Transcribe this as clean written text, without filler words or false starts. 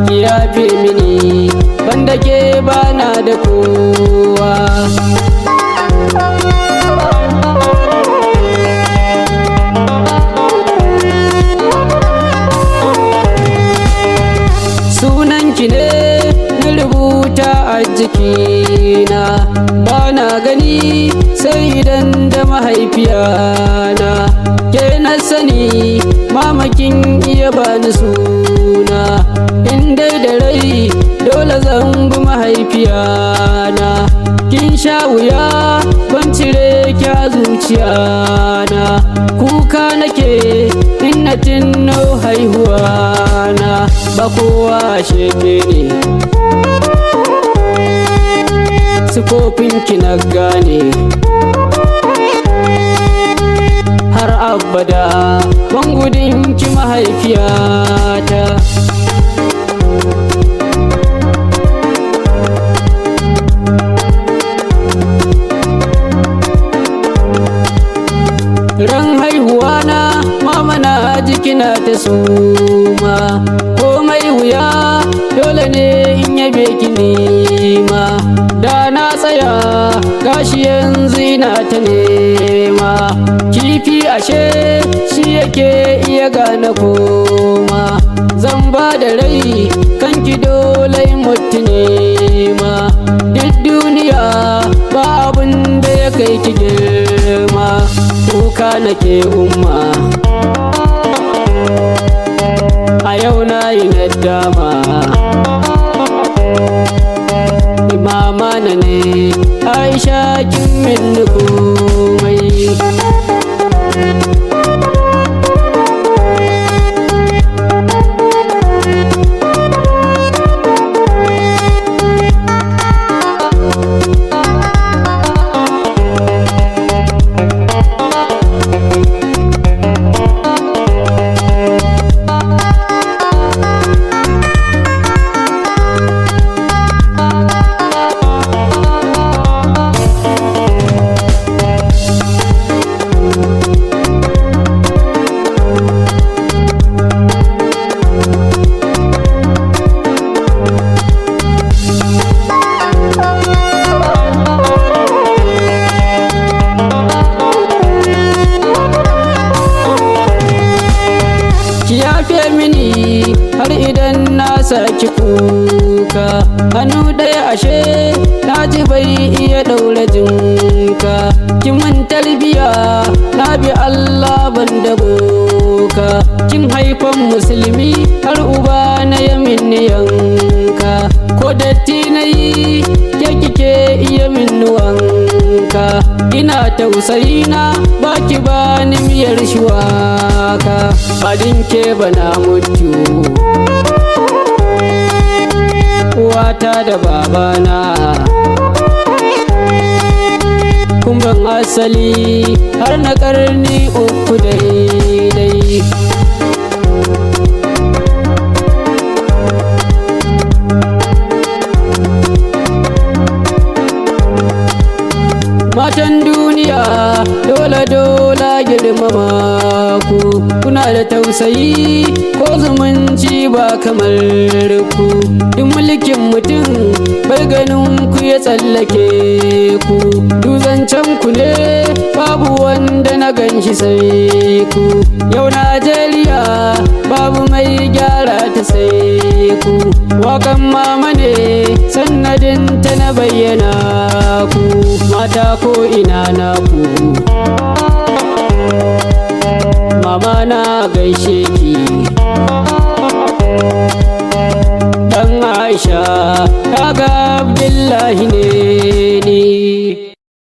ki yafe mini, banda ke bana da kowa. Sunanki ne na rubuta a jikina, bana gani sai idan da mahaifiyana. Ke na sani mamakin iya bani suna, in dai da rai dole zan bi mahaifiyana. Kin sha wuya ban cire ki a zuciyana, kuka nake in na tuno haihuwana. Ba kowa sheke ne, sifofinki na gane, har abada ban gudunki mahaifiyata. Ran haihuwa na mama na jikina ta suma, komai wuya dole ne in yabe ki nima. Da na tsaya gashi yanzu ina ta nema, kifi ashe shi yake iya gane koma. Zan ba da rai kanki dole mutu nema, duk duniya ba abin da ya kai ki girma. Kuka nake umma, a yau na yi nadama. Mama na ne Aisha kin min komai. Yafe mini har idan na saki kuka, hannu ɗaya ashe na ji bai iya ɗaura jinka. Kin mun tarbiya na bi Allah ban da boka, kin haifan musulmi har uba na yamin yanka. Ko datti na yi ke kike iya min wanka, ina tausayi na baki bani miyar shuwaka. Badin ke bana mutu, uwata da babana kun ban asali har na ƙarni 3 daidai. Matan duniya dole girmama ku, kuna da tausayi ko zumunci ba kamar ku. Duk mulkin mutum bai ganin ku ya tsallake ku, duzancen ku ne babu wanda na ganshi sai ku. Yau Najeriya babu mai gyara ta sai ku, waƙan mama ne sannadin ta na bayyana ku. Mata ko ina na ku, mama na gaishe ki. Dan Aisha kaga Abdullahi ne ni.